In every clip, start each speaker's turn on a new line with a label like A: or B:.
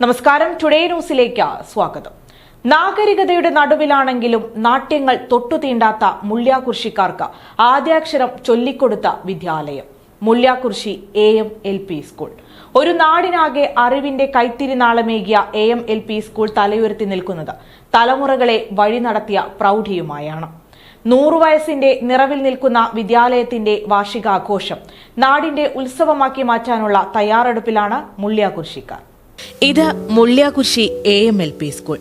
A: നമസ്കാരം, ടുഡേ ന്യൂസിലേക്ക് സ്വാഗതം. നാഗരികതയുടെ നടുവിലാണെങ്കിലും നാട്യങ്ങൾ തൊട്ടുതീണ്ടാത്ത മുള്യാകുർശിക്കാർക്ക് ആദ്യാക്ഷരം ചൊല്ലിക്കൊടുത്ത വിദ്യാലയം മുള്യാകുർശി AM-LP സ്കൂൾ. ഒരു നാടിനാകെ അറിവിന്റെ കൈത്തിരിനാളമേകിയ AM-LP സ്കൂൾ തലയുയർത്തി നിൽക്കുന്നത് തലമുറകളെ വഴി നടത്തിയ പ്രൗഢിയുമായാണ്. 100 വയസ്സിന്റെ നിറവിൽ നിൽക്കുന്ന വിദ്യാലയത്തിന്റെ വാർഷികാഘോഷം നാടിന്റെ ഉത്സവമാക്കി മാറ്റാനുള്ള തയ്യാറെടുപ്പിലാണ് മുള്യാകുർശിക്കാർ. ഇത് മുള്യാകുർശി AM-LP സ്കൂൾ.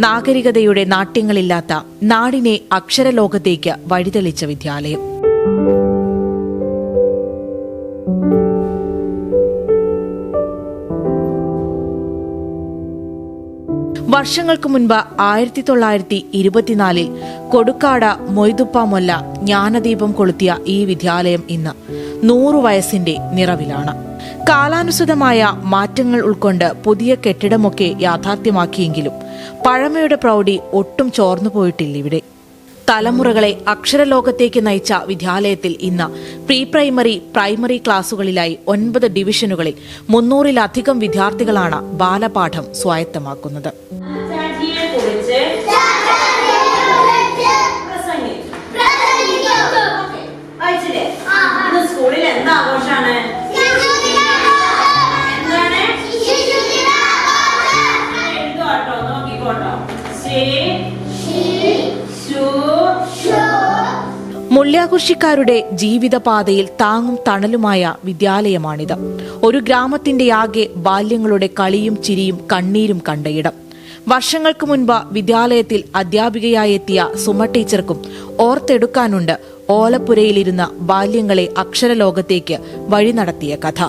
A: നാഗരികതയുടെ നാട്യങ്ങളില്ലാത്ത നാടിനെ അക്ഷരലോകത്തേക്ക് വഴിതെളിച്ച വിദ്യാലയം. വർഷങ്ങൾക്ക് മുൻപ് 1924 കൊടുക്കാട് മൊയ്തുപ്പ മൊല്ല ജ്ഞാനദീപം കൊളുത്തിയ ഈ വിദ്യാലയം ഇന്ന് 100 വയസ്സിന്റെ നിറവിലാണ്. കാലാനുസൃതമായ മാറ്റങ്ങൾ ഉൾക്കൊണ്ട് പുതിയ കെട്ടിടമൊക്കെ യാഥാർത്ഥ്യമാക്കിയെങ്കിലും പഴമയുടെ പ്രൗഢി ഒട്ടും ചോർന്നുപോയിട്ടില്ല ഇവിടെ. തലമുറകളെ അക്ഷരലോകത്തേക്ക് നയിച്ച വിദ്യാലയത്തിൽ ഇന്ന് പ്രീ പ്രൈമറി, പ്രൈമറി ക്ലാസുകളിലായി 9 ഡിവിഷനുകളിൽ 300-ലധികം വിദ്യാർത്ഥികളാണ് ബാലപാഠം സ്വായത്തമാക്കുന്നത്.
B: സ്കൂളിൽ എന്താ ആഘോഷാണ്?
A: മുള്യാകുർശിക്കാരുടെ ജീവിതപാതയിൽ താങ്ങും തണലുമായ വിദ്യാലയമാണിത്. ഒരു ഗ്രാമത്തിന്റെ ആകെ ബാല്യങ്ങളുടെ കളിയും ചിരിയും കണ്ണീരും കണ്ടയിടം. വർഷങ്ങൾക്ക് മുൻപ് വിദ്യാലയത്തിൽ അധ്യാപികയായി എത്തിയ സുമ ടീച്ചർക്കും ഓർത്തെടുക്കാനുണ്ട് ഓലപ്പുരയിലിരുന്ന ബാല്യങ്ങളെ അക്ഷരലോകത്തേക്ക് വഴി നടത്തിയ കഥ.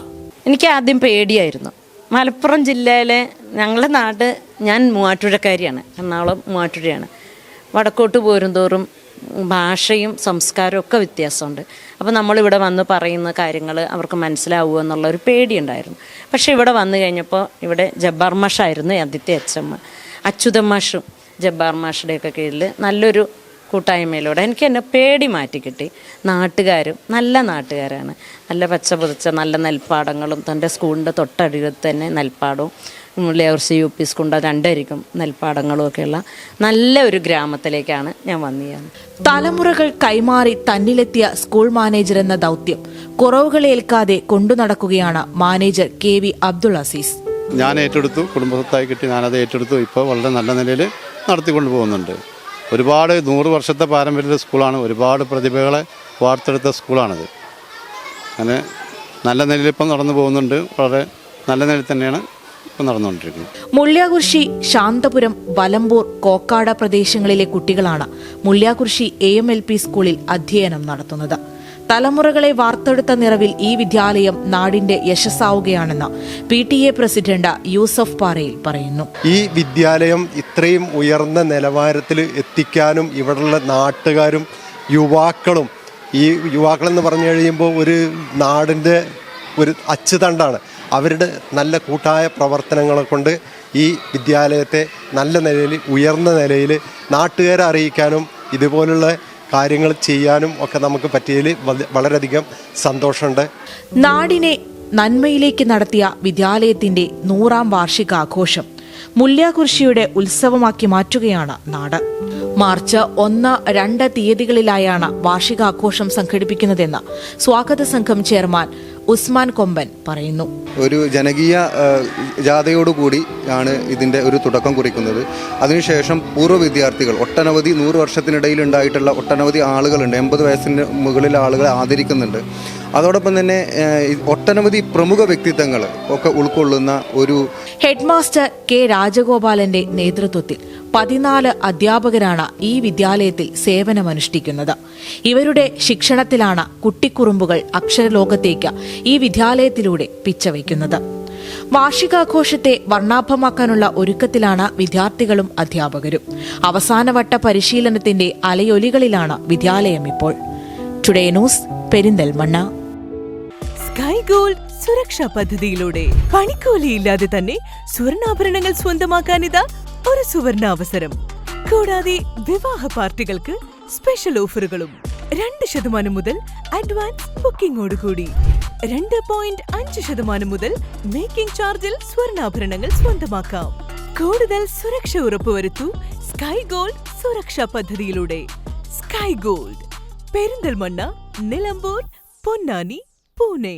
C: എനിക്ക് ആദ്യം പേടിയായിരുന്നു. മലപ്പുറം ജില്ലയിലെ ഞങ്ങളുടെ നാട്, ഞാൻ മൂവാറ്റുപുഴക്കാരിയാണ്, എറണാകുളം മൂവാറ്റുപുഴയാണ്. വടക്കോട്ട് പോരുംതോറും ഭാഷയും സംസ്കാരവും ഒക്കെ വ്യത്യാസമുണ്ട്. അപ്പോൾ നമ്മളിവിടെ വന്ന് പറയുന്ന കാര്യങ്ങൾ അവർക്ക് മനസ്സിലാവുമോ എന്നുള്ളൊരു പേടിയുണ്ടായിരുന്നു. പക്ഷേ ഇവിടെ വന്നു കഴിഞ്ഞപ്പോൾ ഇവിടെ ജബ്ബാർ മാഷായിരുന്നു ആദ്യത്തെ HM. അച്യുതൻ മാഷും ജബ്ബാർ മാഷുടെയൊക്കെ കീഴിൽ നല്ലൊരു കൂട്ടായ്മയിലൂടെ എനിക്ക് എന്നെ പേടി മാറ്റി കിട്ടി. നാട്ടുകാരും നല്ല നാട്ടുകാരാണ്. നല്ല പച്ച പുതച്ച നല്ല നെൽപ്പാടങ്ങളും, തൻ്റെ സ്കൂളിൻ്റെ തൊട്ടടുത്ത് തന്നെ നെൽപ്പാടവും, മുള്യാകുർശി UP സ്കൂളിൻ്റെ 2 അരികും നെൽപ്പാടങ്ങളും ഒക്കെയുള്ള നല്ല ഒരു ഗ്രാമത്തിലേക്കാണ് ഞാൻ വന്നത്.
A: തലമുറകൾ കൈമാറി തന്നിലെത്തിയ സ്കൂൾ മാനേജർ എന്ന ദൗത്യം കുറവുകളേൽക്കാതെ കൊണ്ടു നടക്കുകയാണ് മാനേജർ KV അബ്ദുൾ അസീസ്.
D: ഞാൻ ഏറ്റെടുത്തു, കുടുംബത്തായി കിട്ടി, ഞാനത് ഏറ്റെടുത്തു. ഇപ്പോൾ വളരെ നല്ല നിലയിൽ നടത്തിക്കൊണ്ടു പോകുന്നുണ്ട്. ഒരുപാട് 100 വർഷത്തെ പാരമ്പര്യ സ്കൂളാണ്. ഒരുപാട് പ്രതിഭകളെ വാർത്തെടുത്ത സ്കൂളാണിത്. അങ്ങനെ നല്ല നിലയിൽ ഇപ്പം നടന്നു പോകുന്നുണ്ട്. വളരെ നല്ല നിലയിൽ തന്നെയാണ് ഇപ്പം നടന്നുകൊണ്ടിരിക്കുന്നത്.
A: മുള്യാകുർശി, ശാന്തപുരം, വലമ്പൂർ, കോക്കാട് പ്രദേശങ്ങളിലെ കുട്ടികളാണ് മുള്യാകുർശി AM-LP സ്കൂളിൽ അധ്യയനം നടത്തുന്നത്. തലമുറകളെ വാർത്തെടുത്ത നിറവിൽ ഈ വിദ്യാലയം നാടിന്റെ യശസ്സാവുകയാണെന്ന് PTA പ്രസിഡന്റ് യൂസഫ് പാറയിൽ പറയുന്നു.
E: ഈ വിദ്യാലയം ഇത്രയും ഉയർന്ന നിലവാരത്തിൽ എത്തിക്കാനും ഇവിടെയുള്ള നാട്ടുകാരും യുവാക്കളും, ഈ യുവാക്കളെന്ന് പറഞ്ഞു കഴിയുമ്പോൾ ഒരു നാടിൻ്റെ ഒരു അച്ചുതണ്ടാണ്. അവരുടെ നല്ല കൂട്ടായ പ്രവർത്തനങ്ങളെ കൊണ്ട് ഈ വിദ്യാലയത്തെ നല്ല നിലയിൽ, ഉയർന്ന നിലയിൽ നാട്ടുകാരെ അറിയിക്കാനും ഇതുപോലുള്ള കാര്യങ്ങൾ ചെയ്യാനും ഒക്കെ നമുക്ക് പറ്റിയതിൽ വളരെയധികം സന്തോഷമുണ്ട്.
A: നാടിനെ നന്മയിലേക്ക് നടത്തിയ വിദ്യാലയത്തിന്റെ 100ാം വാർഷികാഘോഷം മുള്യാകുർശിയുടെ ഉത്സവമാക്കി മാറ്റുകയാണ് നാട്. മാർച്ച് 1, 2 തീയതികളിലായാണ് വാർഷികാഘോഷം സംഘടിപ്പിക്കുന്നതെന്ന് സ്വാഗത സംഘം ചെയർമാൻ ഉസ്മാൻ കൊമ്പൻ പറയുന്നു.
F: ഒരു ജനകീയ ജാഥയോടുകൂടി ആണ് ഇതിൻ്റെ ഒരു തുടക്കം കുറിക്കുന്നത്. അതിനുശേഷം പൂർവ്വ വിദ്യാർത്ഥികൾ ഒട്ടനവധി 100 വർഷത്തിനിടയിൽ ഉണ്ടായിട്ടുള്ള ഒട്ടനവധി ആളുകളുണ്ട്. 80 വയസ്സിന് മുകളിലെ ആളുകളെ ആദരിക്കുന്നുണ്ട്. അതോടൊപ്പം തന്നെ ഒട്ടനവധി പ്രമുഖ വ്യക്തിത്വങ്ങൾ ഒക്കെ ഉൾക്കൊള്ളുന്ന ഒരു
A: ഹെഡ് മാസ്റ്റർ K രാജഗോപാലന്റെ നേതൃത്വത്തിൽ 14 അധ്യാപകരാണ് ഈ വിദ്യാലയത്തിൽ സേവനമനുഷ്ഠിക്കുന്നത്. ഇവരുടെ ശിക്ഷണത്തിലാണ് കുട്ടിക്കുറുമ്പുകൾ അക്ഷരലോകത്തേക്ക് ഈ വിദ്യാലയത്തിലൂടെ പിച്ചവയ്ക്കുന്നത്. വാർഷികാഘോഷത്തെ വർണ്ണാഭമാക്കാനുള്ള ഒരുക്കത്തിലാണ് വിദ്യാർത്ഥികളും അധ്യാപകരും. അവസാനവട്ട പരിശീലനത്തിന്റെ അലയൊലികളിലാണ് വിദ്യാലയം ഇപ്പോൾ. Today news, Perinthalmanna.
G: Sky gold സുരക്ഷാ പദ്ധതിയിലൂടെ പണിക്കൂലിയില്ലാതെ തന്നെ സ്വർണ്ണാഭരണങ്ങൾ സ്വന്തമാക്കാനിതാ ഒരു സുവർണാവസരം. കൂടാതെ വിവാഹ പാർട്ടികൾക്ക് സ്പെഷ്യൽ ഓഫറുകളും 2% മുതൽ അഡ്വാൻസ് ബുക്കിംഗോടുകൂടി. 2.5% മുതൽ മേക്കിംഗ് ചാർജിൽ സ്വർണ്ണാഭരണങ്ങൾ സ്വന്തമാക്കാം. കൂടുതൽ സുരക്ഷ ഉറപ്പുവരുത്തൂ സ്കൈ ഗോൾഡ് സുരക്ഷാ പദ്ധതിയിലൂടെ. Sky gold, Perinthalmanna, Nilambur, Ponnani, Pune.